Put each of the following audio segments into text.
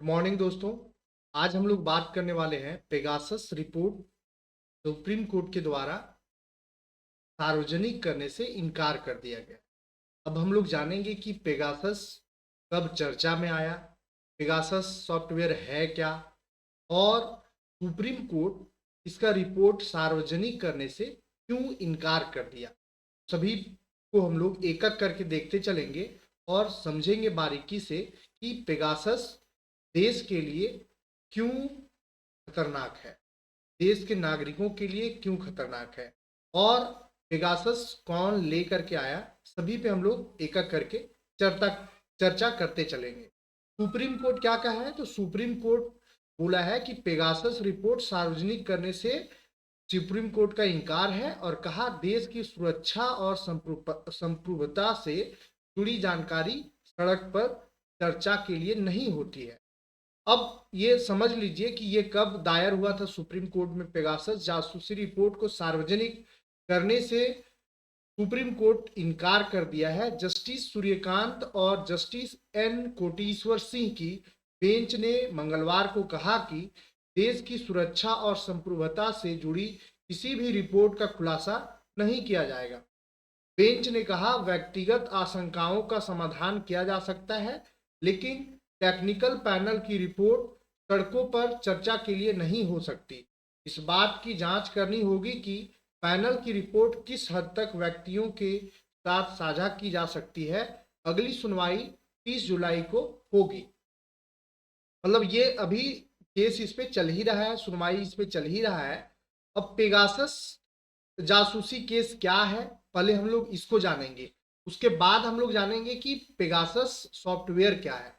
Morning दोस्तों। आज हम लोग बात करने वाले हैं पेगासस रिपोर्ट सुप्रीम कोर्ट के द्वारा सार्वजनिक करने से इनकार कर दिया गया। अब हम लोग जानेंगे कि पेगासस कब चर्चा में आया, पेगासस सॉफ्टवेयर है क्या, और सुप्रीम कोर्ट इसका रिपोर्ट सार्वजनिक करने से क्यों इनकार कर दिया। सभी को हम लोग एक एक करके देखते चलेंगे और समझेंगे बारीकी से कि पेगासस देश के लिए क्यों खतरनाक है, देश के नागरिकों के लिए क्यों खतरनाक है, और पेगासस कौन लेकर के आया। सभी पे हम लोग एक एक करके चर्चा चर्चा करते चलेंगे। सुप्रीम कोर्ट क्या कहा है, तो सुप्रीम कोर्ट बोला है कि पेगासस रिपोर्ट सार्वजनिक करने से सुप्रीम कोर्ट का इनकार है, और कहा देश की सुरक्षा और संप्रभुता से जुड़ी जानकारी सड़क पर चर्चा के लिए नहीं होती है। अब ये समझ लीजिए कि ये कब दायर हुआ था सुप्रीम कोर्ट में। पेगासस जासूसी रिपोर्ट को सार्वजनिक करने से सुप्रीम कोर्ट इनकार कर दिया है। जस्टिस सूर्यकांत और जस्टिस एन कोटेश्वर सिंह की बेंच ने मंगलवार को कहा कि देश की सुरक्षा और संप्रभुता से जुड़ी किसी भी रिपोर्ट का खुलासा नहीं किया जाएगा। बेंच ने कहा व्यक्तिगत आशंकाओं का समाधान किया जा सकता है, लेकिन टेक्निकल पैनल की रिपोर्ट सड़कों पर चर्चा के लिए नहीं हो सकती। इस बात की जांच करनी होगी कि पैनल की रिपोर्ट किस हद तक व्यक्तियों के साथ साझा की जा सकती है। अगली सुनवाई 30 जुलाई को होगी। मतलब ये अभी केस इस पे चल ही रहा है, सुनवाई इस पे चल ही रहा है। अब पेगासस जासूसी केस क्या है, पहले हम लोग इसको जानेंगे, उसके बाद हम लोग जानेंगे कि पेगासस सॉफ्टवेयर क्या है।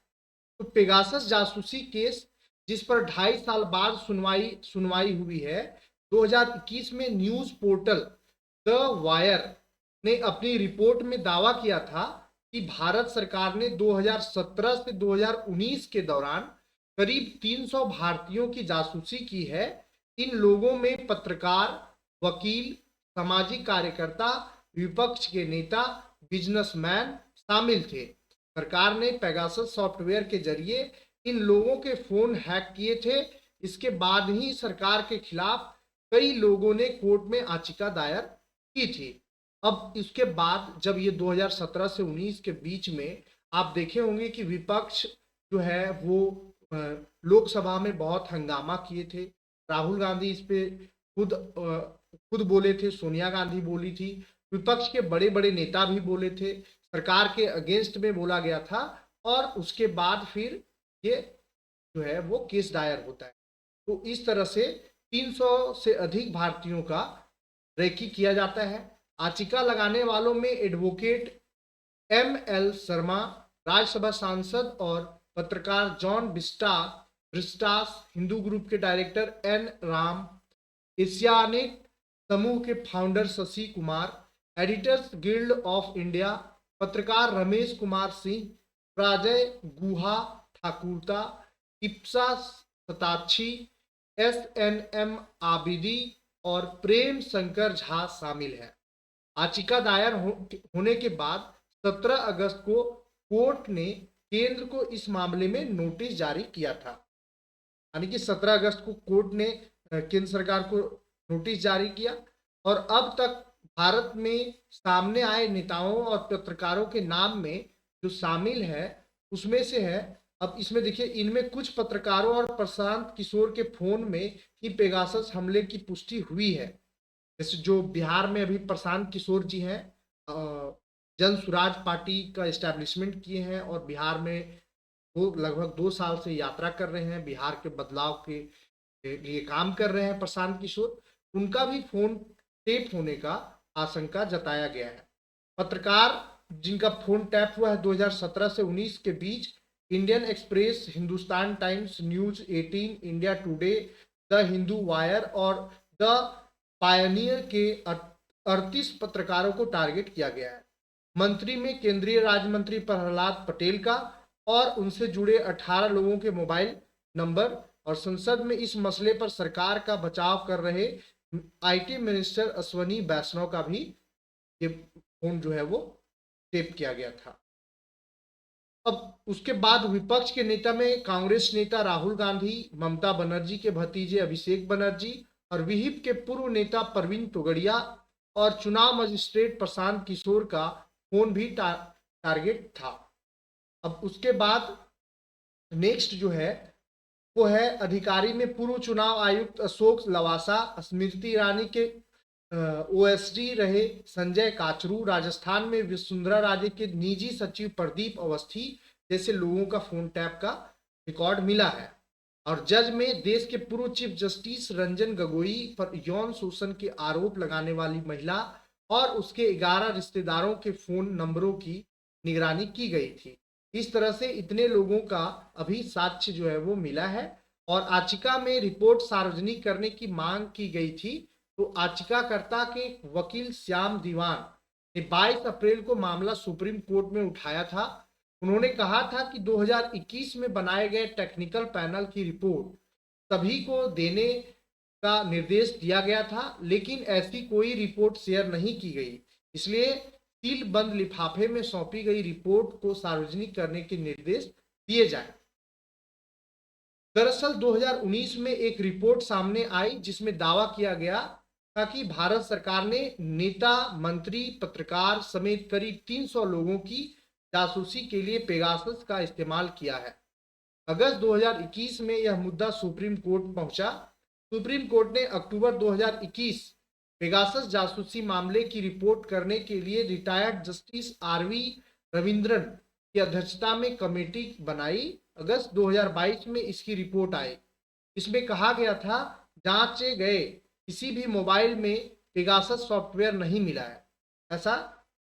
तो पेगासस जासूसी केस जिस पर 2.5 साल बाद सुनवाई हुई है, 2021 में न्यूज पोर्टल द वायर ने अपनी रिपोर्ट में दावा किया था कि भारत सरकार ने 2017 से 2019 के दौरान करीब 300 भारतीयों की जासूसी की है। इन लोगों में पत्रकार, वकील, सामाजिक कार्यकर्ता, विपक्ष के नेता, बिजनेसमैन शामिल थे। सरकार ने पेगासस सॉफ्टवेयर के जरिए इन लोगों के फोन हैक किए थे। इसके बाद ही सरकार के खिलाफ कई लोगों ने कोर्ट में याचिका दायर की थी। अब इसके बाद जब ये 2017 से 19 के बीच में आप देखे होंगे कि विपक्ष जो है वो लोकसभा में बहुत हंगामा किए थे। राहुल गांधी इस पे खुद बोले थे, सोनिया गांधी बोली थी, विपक्ष के बड़े बड़े नेता भी बोले थे, सरकार के अगेंस्ट में बोला गया था। और उसके बाद फिर ये जो है वो केस दायर होता है। तो इस तरह से 300 से अधिक भारतीयों का रेकी किया जाता है। याचिका लगाने वालों में एडवोकेट एम.एल. शर्मा, राज्यसभा सांसद और पत्रकार जॉन ब्रिस्टास, हिंदू ग्रुप के डायरेक्टर एन राम, एशियानेट समूह के founder Shashi Kumar, editors guild of India, पत्रकार रमेश कुमार सिंह, प्राजय गुहा ठाकुरता, इप्सा सताक्षी, एस.एन.एम. आबिदी और प्रेम शंकर झा शामिल है। याचिका दायर होने के बाद 17 अगस्त को कोर्ट ने केंद्र को इस मामले में नोटिस जारी किया था। यानी कि 17 अगस्त को कोर्ट ने केंद्र सरकार को नोटिस जारी किया। और अब तक भारत में सामने आए नेताओं और पत्रकारों के नाम में जो शामिल है उसमें से है, अब इसमें देखिए, इनमें कुछ पत्रकारों और प्रशांत किशोर के फोन में ही पेगासस हमले की पुष्टि हुई है। जैसे जो बिहार में अभी प्रशांत किशोर जी हैं, जन सुराज पार्टी का एस्टैब्लिशमेंट किए हैं और बिहार में वो लगभग 2 साल से यात्रा कर रहे हैं, बिहार के बदलाव के लिए काम कर रहे हैं प्रशांत किशोर। उनका भी फोन टेप होने का आशंका जताया गया है। पत्रकार जिनका फोन टैप हुआ है 2017 से 19 के बीच, Indian Express, Hindustan Times, News 18, India Today, the Hindu Wire और द पायनियर के 38 पत्रकारों को टारगेट किया गया है। मंत्री में केंद्रीय राज्य मंत्री प्रहलाद पटेल का और उनसे जुड़े 18 लोगों के मोबाइल नंबर, और संसद में इस मसले पर सरकार का बचाव कर रहे आईटी मिनिस्टर अश्वनी वैष्णव का भी ये फोन जो है वो टेप किया गया था। अब उसके बाद विपक्ष के नेता में कांग्रेस नेता राहुल गांधी, ममता बनर्जी के भतीजे अभिषेक बनर्जी और विहिप के पूर्व नेता प्रवीण तोगड़िया और चुनाव मजिस्ट्रेट प्रशांत किशोर का फोन भी टारगेट था। अब उसके बाद नेक्स्ट जो है वो है अधिकारी में पूर्व चुनाव आयुक्त अशोक लवासा, स्मृति ईरानी के ओएसडी रहे संजय काचरू, राजस्थान में वसुंधरा राजे के निजी सचिव प्रदीप अवस्थी जैसे लोगों का फोन टैप का रिकॉर्ड मिला है। और जज में देश के पूर्व चीफ जस्टिस रंजन गोगोई पर यौन शोषण के आरोप लगाने वाली महिला और उसके 11 रिश्तेदारों के फोन नंबरों की निगरानी की गई थी। इस तरह से इतने लोगों का अभी साक्ष्य जो है वो मिला है। और याचिका में रिपोर्ट सार्वजनिक करने की मांग की गई थी। तो याचिकाकर्ता के वकील श्याम दीवान ने 22 अप्रैल को मामला सुप्रीम कोर्ट में उठाया था। उन्होंने कहा था कि 2021 में बनाए गए टेक्निकल पैनल की रिपोर्ट सभी को देने का निर्देश दिया गया था, लेकिन ऐसी कोई रिपोर्ट शेयर नहीं की गई, इसलिए सील बंद लिफाफे में सौंपी गई रिपोर्ट को सार्वजनिक करने के निर्देश दिए जाए। दरअसल 2019 में एक रिपोर्ट सामने आई जिसमें दावा किया गया था कि भारत सरकार ने नेता, मंत्री, पत्रकार समेत करीब 300 लोगों की जासूसी के लिए पेगासस का इस्तेमाल किया है। अगस्त 2021 में यह मुद्दा सुप्रीम कोर्ट पहुंचा। सुप्रीम कोर्ट ने अक्टूबर 2021 पेगासस जासूसी मामले की रिपोर्ट करने के लिए रिटायर्ड जस्टिस आरवी रविंद्रन की अध्यक्षता में कमेटी बनाई। अगस्त 2022 में इसकी रिपोर्ट आई। इसमें कहा गया था जांचे गए किसी भी मोबाइल में पेगासस सॉफ्टवेयर नहीं मिला है, ऐसा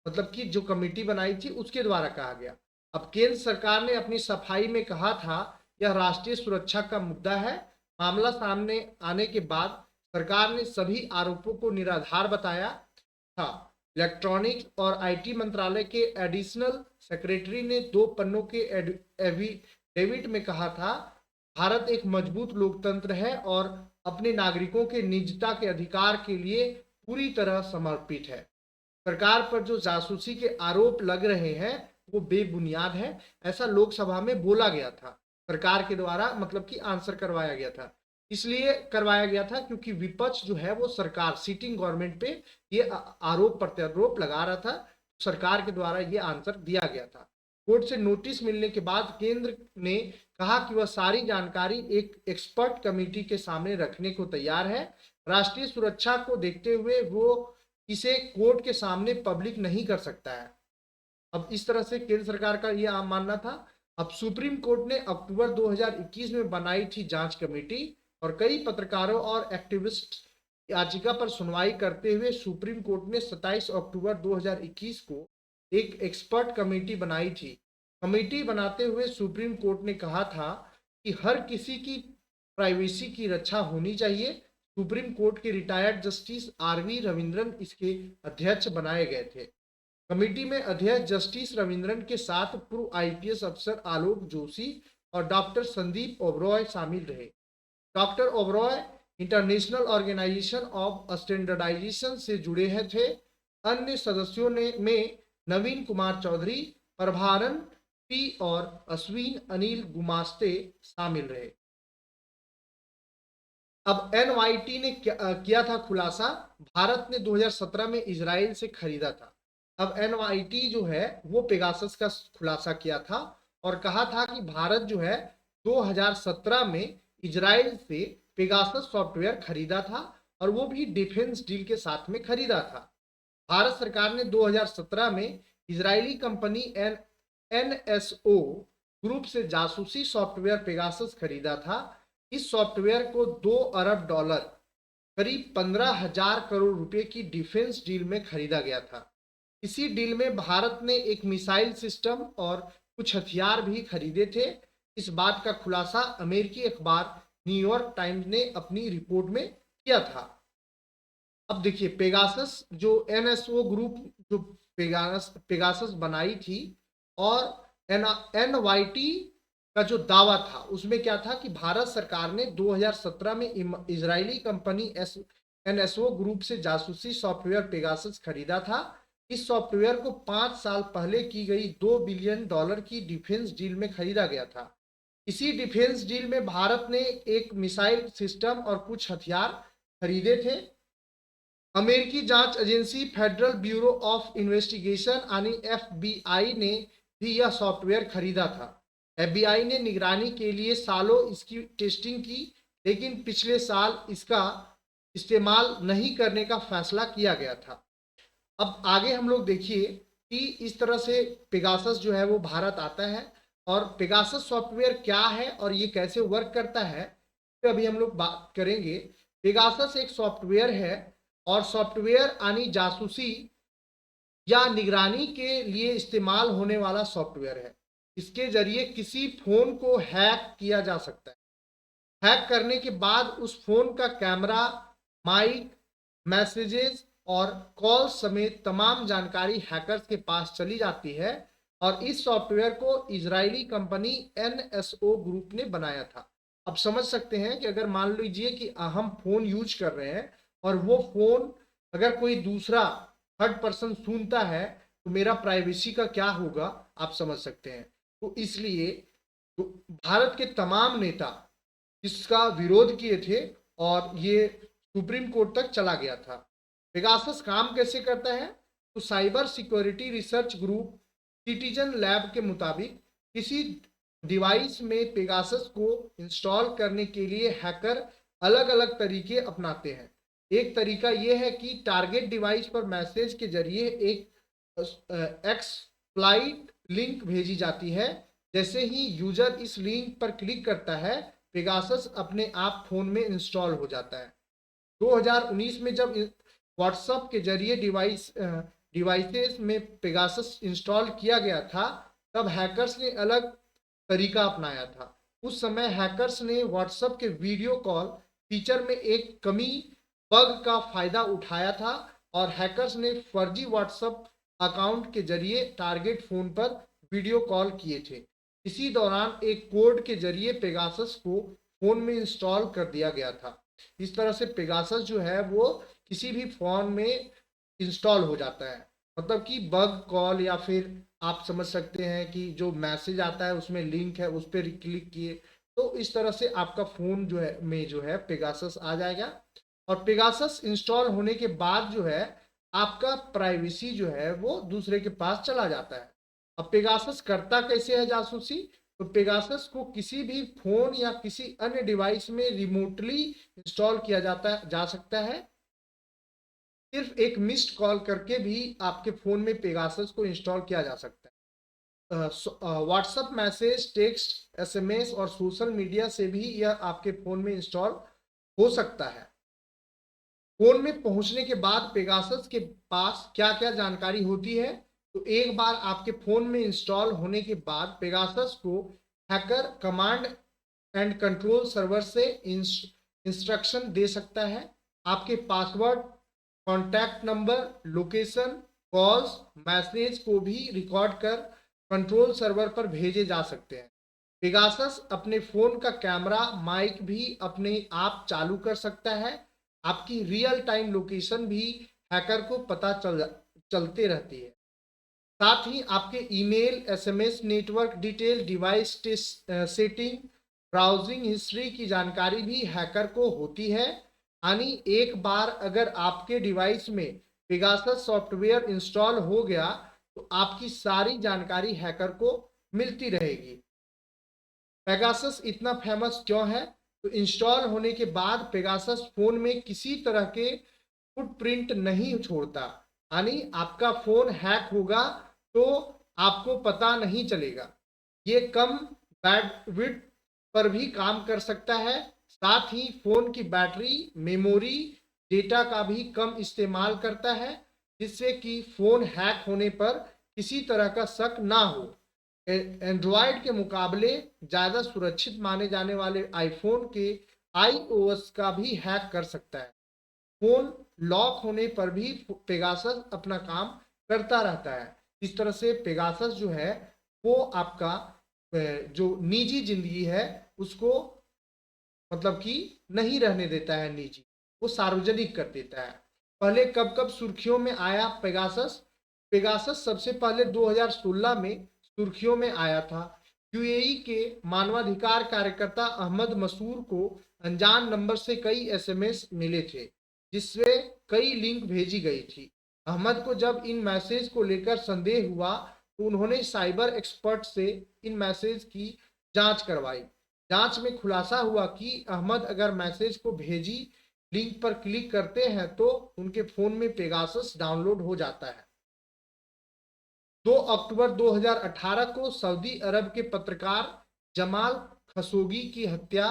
मतलब कि जो कमेटी बनाई थी उसके द्वारा कहा गया। अब केंद्र सरकार ने अपनी सफाई में कहा था यह राष्ट्रीय सुरक्षा का मुद्दा है। मामला सामने आने के बाद सरकार ने सभी आरोपों को निराधार बताया था। इलेक्ट्रॉनिक्स और आईटी मंत्रालय के एडिशनल सेक्रेटरी ने 2 पन्नों के एफिडेविट में कहा था भारत एक मजबूत लोकतंत्र है और अपने नागरिकों के निजता के अधिकार के लिए पूरी तरह समर्पित है। सरकार पर जो जासूसी के आरोप लग रहे हैं वो बेबुनियाद है, ऐसा लोकसभा में बोला गया था सरकार के द्वारा, मतलब कि आंसर करवाया गया था। इसलिए करवाया गया था क्योंकि विपक्ष जो है वो सरकार, सीटिंग गवर्नमेंट पे ये आरोप प्रत्यारोप लगा रहा था। सरकार के द्वारा ये आंसर दिया गया था। कोर्ट से नोटिस मिलने के बाद केंद्र ने कहा कि वह सारी जानकारी एक एक्सपर्ट कमेटी के सामने रखने को तैयार है। राष्ट्रीय सुरक्षा को देखते हुए वो इसे कोर्ट के सामने पब्लिक नहीं कर सकता है। अब इस तरह से केंद्र सरकार का यह मानना था। अब सुप्रीम कोर्ट ने अक्टूबर 2021 में बनाई थी जांच कमेटी और कई पत्रकारों और एक्टिविस्ट याचिका पर सुनवाई करते हुए सुप्रीम कोर्ट ने 27 अक्टूबर 2021 को एक एक्सपर्ट कमेटी बनाई थी। कमेटी बनाते हुए सुप्रीम कोर्ट ने कहा था कि हर किसी की प्राइवेसी की रक्षा होनी चाहिए। सुप्रीम कोर्ट के रिटायर्ड जस्टिस आरवी रविंद्रन इसके अध्यक्ष बनाए गए थे। कमेटी में अध्यक्ष जस्टिस रविंद्रन के साथ पूर्व आईपीएस अफसर आलोक जोशी और डॉक्टर संदीप ओबरॉय शामिल रहे। Doctor Oberoi International Organization of Standardization से जुड़े हैं थे। अन्य सदस्यों में नवीन कुमार चौधरी, प्रभारन पी और अश्विन अनिल गुमास्ते शामिल रहे। अब एनवाईटी ने किया था खुलासा, भारत ने 2017 में इजराइल से खरीदा था। अब एनवाईटी जो है वो पेगासस का खुलासा किया था और कहा था कि भारत जो है 2017 में इजराइल से पेगासस सॉफ्टवेयर खरीदा था और वो भी डिफेंस डील के साथ में खरीदा था। भारत सरकार ने 2017 में इजरायली कंपनी एनएसओ ग्रुप से जासूसी सॉफ्टवेयर पेगासस खरीदा था। इस सॉफ्टवेयर को $2 अरब करीब 15,000 करोड़ रुपए की डिफेंस डील में खरीदा गया था। इसी डील में भारत ने एक मिसाइल सिस्टम और कुछ हथियार भी खरीदे थे। इस बात का खुलासा अमेरिकी अखबार न्यूयॉर्क टाइम्स ने अपनी रिपोर्ट में किया था। अब देखिए पेगासस जो एनएसओ ग्रुप जो पेगासस बनाई थी और एनवाईटी का जो दावा था उसमें क्या था कि भारत सरकार ने 2017 में इजरायली कंपनी एनएसओ ग्रुप से जासूसी सॉफ्टवेयर पेगासस खरीदा था। इस सॉफ्टवेयर को 5 साल पहले की गई $2 बिलियन की डिफेंस डील में खरीदा गया था। इसी डिफेंस डील में भारत ने एक मिसाइल सिस्टम और कुछ हथियार खरीदे थे। अमेरिकी जांच agency federal bureau of investigation यानी FBI ने भी यह सॉफ्टवेयर खरीदा था। FBI ने निगरानी के लिए सालों इसकी टेस्टिंग की, लेकिन पिछले साल इसका इस्तेमाल नहीं करने का फैसला किया गया था। अब आगे हम लोग देखिए कि इस तरह से पेगासस जो है वो भारत आता है, और पेगासस सॉफ्टवेयर क्या है और ये कैसे वर्क करता है, तो अभी हम लोग बात करेंगे। पेगासस एक सॉफ्टवेयर है, और सॉफ्टवेयर यानी जासूसी या निगरानी के लिए इस्तेमाल होने वाला सॉफ्टवेयर है। इसके जरिए किसी फोन को हैक किया जा सकता है। हैक करने के बाद उस फोन का कैमरा, माइक, मैसेजेस और कॉल समेत तमाम जानकारी हैकर्स के पास चली जाती है, और इस सॉफ्टवेयर को इजरायली कंपनी NSO ग्रुप ने बनाया था। अब समझ सकते हैं कि अगर मान लीजिए कि हम फोन यूज कर रहे हैं और वो फोन अगर कोई दूसरा थर्ड पर्सन सुनता है, तो मेरा प्राइवेसी का क्या होगा, आप समझ सकते हैं। तो इसलिए तो भारत के तमाम नेता इसका विरोध किए थे, और ये सुप्रीम कोर्ट तक चला गया था। पेगासस काम कैसे करता है? तो cyber security research group citizen lab के मुताबिक किसी डिवाइस में पेगासस को इंस्टॉल करने के लिए हैकर अलग अलग तरीके अपनाते हैं। एक तरीका यह है कि टारगेट डिवाइस पर मैसेज के जरिए एक एक्सप्लॉइट लिंक भेजी जाती है। जैसे ही यूजर इस लिंक पर क्लिक करता है, पेगासस अपने आप फोन में इंस्टॉल हो जाता है। 2019 में जब व्हाट्सएप के जरिए डिवाइसेस में पेगासस इंस्टॉल किया गया था, तब हैकर्स ने अलग तरीका अपनाया था। उस समय हैकर्स ने व्हाट्सएप के वीडियो कॉल फीचर में एक कमी बग का फायदा उठाया था, और हैकर्स ने फर्जी व्हाट्सएप अकाउंट के जरिए टारगेट फोन पर वीडियो कॉल किए थे। इसी दौरान एक कोड के जरिए पेगासस को फोन में इंस्टॉल कर दिया गया था। इस तरह से पेगासस जो है वो किसी भी फोन में इंस्टॉल हो जाता है। मतलब कि बग कॉल, या फिर आप समझ सकते हैं कि जो मैसेज आता है उसमें लिंक है, उस पर क्लिक किए, तो इस तरह से आपका फोन जो है में जो है पेगासस आ जाएगा। और पेगासस इंस्टॉल होने के बाद जो है आपका प्राइवेसी जो है वो दूसरे के पास चला जाता है। अब पेगासस करता कैसे है जासूसी? तो पेगासस को किसी भी फोन या किसी अन्य डिवाइस में रिमोटली इंस्टॉल किया जा सकता है। सिर्फ एक मिस्ड कॉल करके भी आपके फोन में पेगासस को इंस्टॉल किया जा सकता है। व्हाट्सएप मैसेज, टेक्स्ट, SMS और सोशल मीडिया से भी यह आपके फोन में इंस्टॉल हो सकता है। फोन में पहुंचने के बाद पेगासस के पास क्या क्या जानकारी होती है? तो एक बार आपके फोन में इंस्टॉल होने के बाद पेगासस को hacker command and control server से इंस्ट्रक्शन दे सकता है। आपके password, contact number, location, calls, message को भी रिकॉर्ड कर कंट्रोल सर्वर पर भेजे जा सकते हैं। पेगासस अपने फोन का कैमरा, माइक भी अपने आप चालू कर सकता है। आपकी रियल टाइम लोकेशन भी हैकर को पता चलते रहती है। साथ ही आपके email, SMS, network detail, device setting, browsing history की जानकारी भी हैकर को होती है। यानी एक बार अगर आपके डिवाइस में पेगासस सॉफ्टवेयर इंस्टॉल हो गया, तो आपकी सारी जानकारी हैकर को मिलती रहेगी। पेगासस इतना फेमस क्यों है? तो इंस्टॉल होने के बाद पेगासस फोन में किसी तरह के फुटप्रिंट नहीं छोड़ता। यानी आपका फोन हैक होगा तो आपको पता नहीं चलेगा। ये कम बैंडविड्थ पर भी काम कर सकता है। साथ ही फोन की बैटरी, मेमोरी, डेटा का भी कम इस्तेमाल करता है, जिससे कि फोन हैक होने पर किसी तरह का शक ना हो। एंड्रॉयड के मुकाबले ज़्यादा सुरक्षित माने जाने वाले आईफोन के iOS का भी हैक कर सकता है। फोन लॉक होने पर भी पेगासस अपना काम करता रहता है। इस तरह से पेगासस जो है वो आपका जो निजी जिंदगी है उसको मतलब कि नहीं रहने देता है निजी, वो सार्वजनिक कर देता है। पहले कब कब सुर्खियों में आया पेगासस? पेगासस सबसे पहले 2016 में सुर्खियों में आया था। यूएई के मानवाधिकार कार्यकर्ता अहमद मसूर को अनजान नंबर से कई एसएमएस मिले थे, जिसमें कई लिंक भेजी गई थी। अहमद को जब इन मैसेज को लेकर संदेह हुआ तो उन्होंने साइबर एक्सपर्ट से इन मैसेज की जांच करवाई। जांच में खुलासा हुआ कि अहमद अगर मैसेज को भेजी लिंक पर क्लिक करते हैं तो उनके फोन में पेगासस डाउनलोड हो जाता है। 2 अक्टूबर 2018 को सऊदी अरब के पत्रकार जमाल खशोगी की हत्या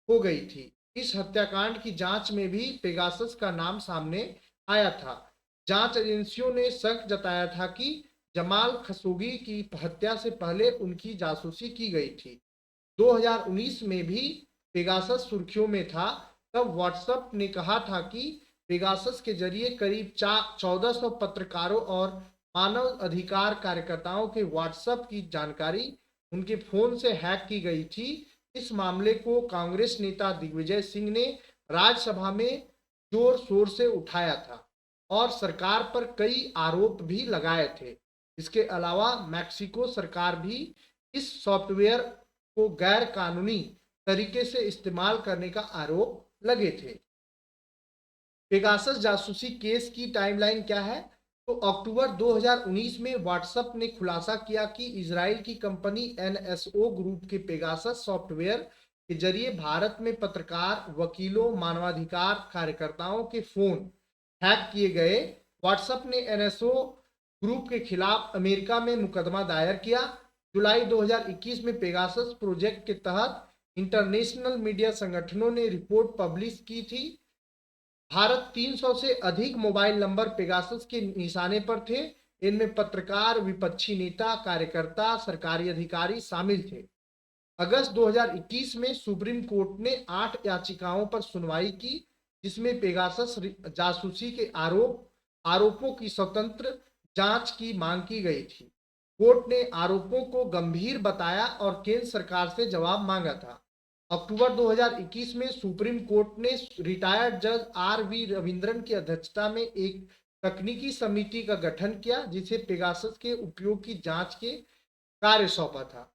हो गई थी। इस हत्याकांड की जांच में भी पेगासस का नाम सामने आया था। जांच एजेंसियों ने शक जताया था कि जमाल खशोगी की हत्या से पहले उनकी जासूसी की गई थी। 2019 में भी पेगासस सुर्खियों में था। तब व्हाट्सएप ने कहा था कि पेगासस के जरिए करीब 1400 पत्रकारों और मानव अधिकार कार्यकर्ताओं के व्हाट्सएप की जानकारी उनके फोन से हैक की गई थी। इस मामले को कांग्रेस नेता दिग्विजय सिंह ने राज्यसभा में जोर शोर से उठाया था और सरकार पर कई आरोप भी लगाए थे। इसके अलावा मैक्सिको सरकार भी इस सॉफ्टवेयर को गैर कानूनी तरीके से इस्तेमाल करने का आरोप लगे थे। पेगासस जासूसी केस की टाइमलाइन क्या है? तो अक्टूबर 2019 में व्हाट्सएप ने खुलासा किया कि इजराइल की कंपनी एनएसओ ग्रुप के पेगासस सॉफ्टवेयर के जरिए भारत में पत्रकार, वकीलों, मानवाधिकार कार्यकर्ताओं के फोन हैक किए गए। व्हाट्सएप ने एनएसओ ग्रुप के खिलाफ अमेरिका में मुकदमा दायर किया। जुलाई 2021 में पेगासस प्रोजेक्ट के तहत इंटरनेशनल मीडिया संगठनों ने रिपोर्ट पब्लिश की थी। भारत 300 से अधिक मोबाइल नंबर पेगासस के निशाने पर थे। इनमें पत्रकार, विपक्षी नेता, कार्यकर्ता, सरकारी अधिकारी शामिल थे। अगस्त 2021 में सुप्रीम कोर्ट ने 8 याचिकाओं पर सुनवाई की, जिसमें पेगासस जासूसी के आरोपों की स्वतंत्र जांच की मांग की गई थी। कोर्ट ने आरोपों को गंभीर बताया और केंद्र सरकार से जवाब मांगा था। अक्टूबर 2021 में सुप्रीम कोर्ट ने रिटायर्ड जज आर.वी. रविंद्रन की अध्यक्षता में एक तकनीकी समिति का गठन किया, जिसे पेगासस के उपयोग की जांच के कार्य सौंपा था।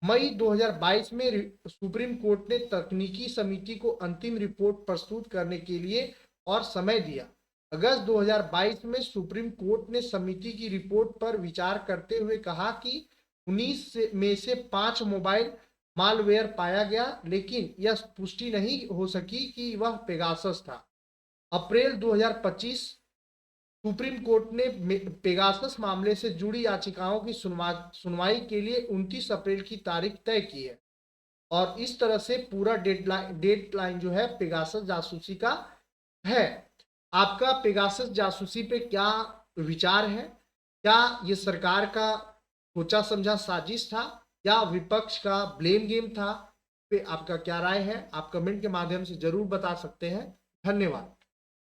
मई 2022 में सुप्रीम कोर्ट ने तकनीकी समिति को अंतिम रिपोर्ट प्रस्तुत करने के लिए और समय दिया। अगस्त 2022 में सुप्रीम कोर्ट ने समिति की रिपोर्ट पर विचार करते हुए कहा कि 19 में से 5 मोबाइल मालवेयर पाया गया, लेकिन यह पुष्टि नहीं हो सकी कि वह पेगासस था। अप्रैल 2025 सुप्रीम कोर्ट ने पेगासस मामले से जुड़ी याचिकाओं की सुनवाई के लिए 29 अप्रैल की तारीख तय की है और इस तरह से पूरा डेडलाइन जो है पेगासस जासूसी का है। आपका पेगासस जासूसी पे क्या विचार है? क्या ये सरकार का सोचा समझा साजिश था या विपक्ष का ब्लेम गेम था? पे आपका क्या राय है? आप कमेंट के माध्यम से जरूर बता सकते हैं। धन्यवाद।